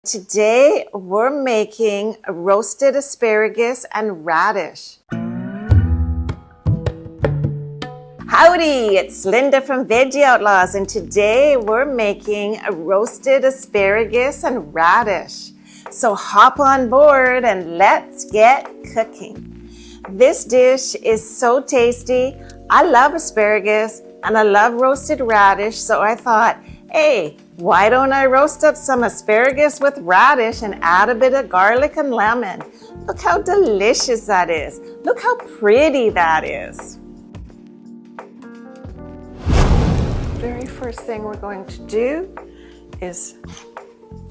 Today we're making roasted asparagus and radish. Howdy, it's Linda from Veggie Outlaws, and today we're making a roasted asparagus and radish. So hop on board and let's get cooking. This dish is so tasty. I love asparagus and I love roasted radish, so I thought, hey, why don't I roast up some asparagus with radish and add a bit of garlic and lemon? Look how delicious that is. Look how pretty that is. Very first thing we're going to do is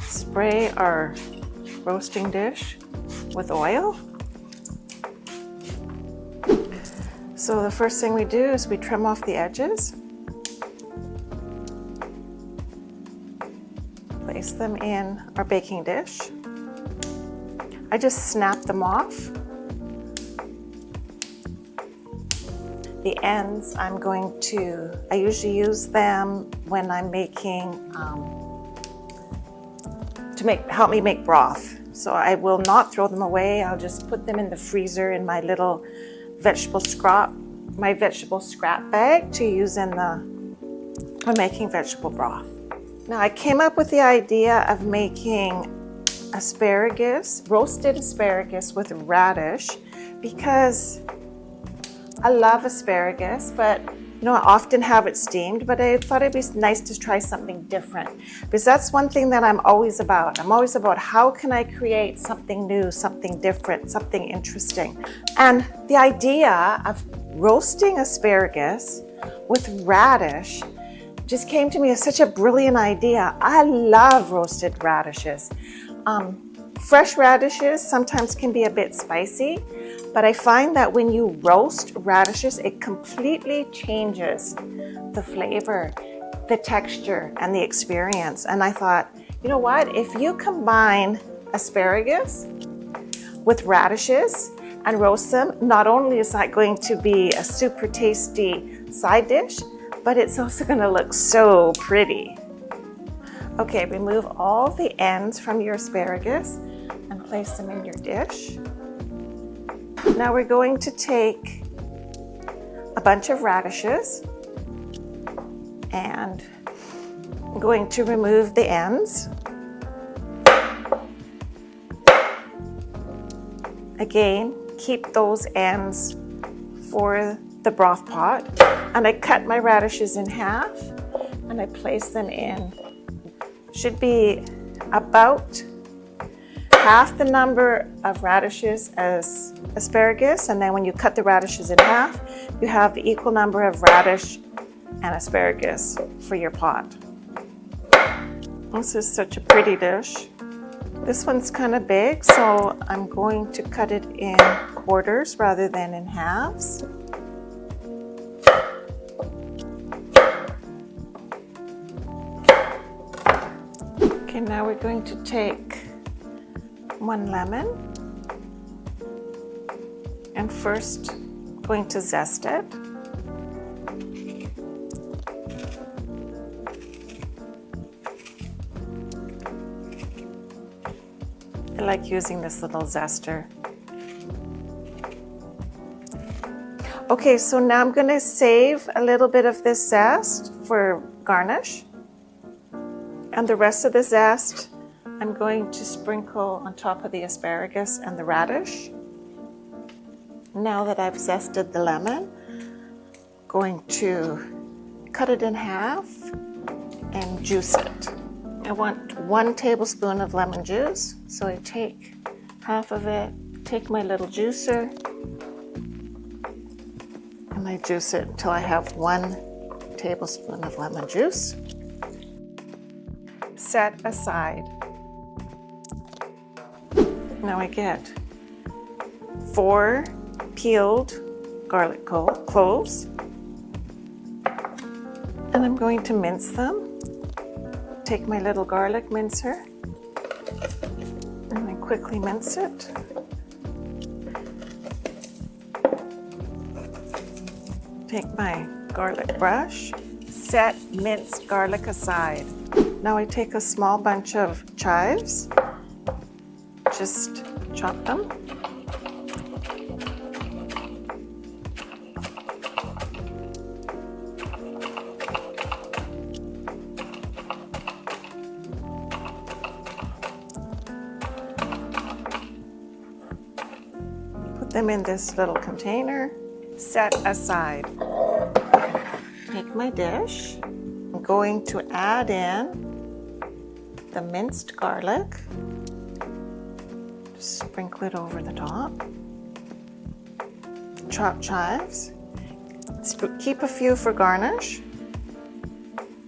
spray our roasting dish with oil. So the first thing we do is we trim off the edges. Place them in our baking dish. I just snap them off. The ends I usually use them when I'm making, help me make broth. So I will not throw them away. I'll just put them in the freezer in my little vegetable scrap bag to use when making vegetable broth. Now I came up with the idea of making roasted asparagus with radish because I love asparagus, but I often have it steamed, but I thought it'd be nice to try something different because that's one thing that I'm always about. I'm always about how can I create something new, something different, something interesting. And the idea of roasting asparagus with radish just came to me as such a brilliant idea. I love roasted radishes. Fresh radishes sometimes can be a bit spicy, but I find that when you roast radishes, it completely changes the flavor, the texture, and the experience. And I thought, you know what? If you combine asparagus with radishes and roast them, not only is that going to be a super tasty side dish, but it's also going to look so pretty. Okay, remove all the ends from your asparagus and place them in your dish. Now we're going to take a bunch of radishes and I'm going to remove the ends. Again, keep those ends for the broth pot. And I cut my radishes in half and I place them in. Should be about half the number of radishes as asparagus, and then when you cut the radishes in half, you have the equal number of radish and asparagus for your pot. This is such a pretty dish. This one's kind of big, so I'm going to cut it in quarters rather than in halves. Okay, now we're going to take one lemon and first going to zest it. I like using this little zester. Okay, so now I'm going to save a little bit of this zest for garnish. And the rest of the zest, I'm going to sprinkle on top of the asparagus and the radish. Now that I've zested the lemon, I'm going to cut it in half and juice it. I want 1 tablespoon of lemon juice, so I take half of it, take my little juicer, and I juice it until I have 1 tablespoon of lemon juice. Set aside. Now I get 4 peeled garlic cloves, and I'm going to mince them. Take my little garlic mincer and I quickly mince it. Take my garlic brush, set minced garlic aside. Now I take a small bunch of chives just chop them. Put them in this little container, set aside. Take my dish. I'm going to add in the minced garlic. Just sprinkle it over the top. Chopped chives. Keep a few for garnish.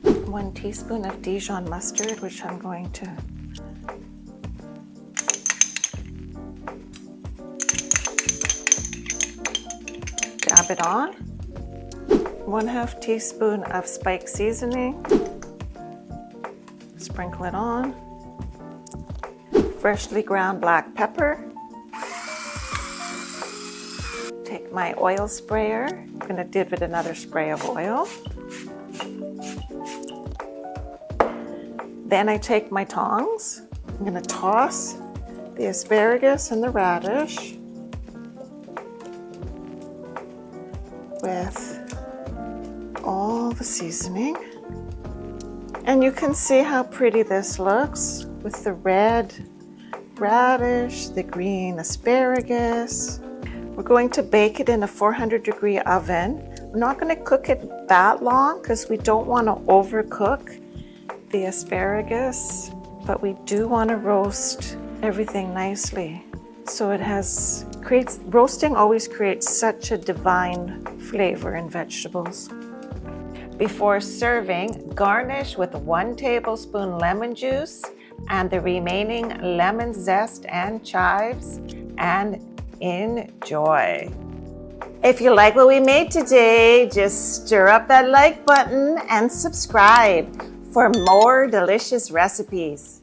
1 teaspoon of Dijon mustard, which I'm going to dab it on. 1/2 teaspoon of spike seasoning. Sprinkle it on. Freshly ground black pepper. Take my oil sprayer. I'm going to give it another spray of oil. Then I take my tongs. I'm going to toss the asparagus and the radish with all the seasoning. And you can see how pretty this looks with the red radish, the green asparagus. We're going to bake it in a 400-degree oven. We're not going to cook it that long because we don't want to overcook the asparagus, but we do want to roast everything nicely. So roasting always creates such a divine flavor in vegetables. Before serving, garnish with 1 tablespoon lemon juice and the remaining lemon zest and chives, and enjoy. If you like what we made today, just stir up that like button and subscribe for more delicious recipes.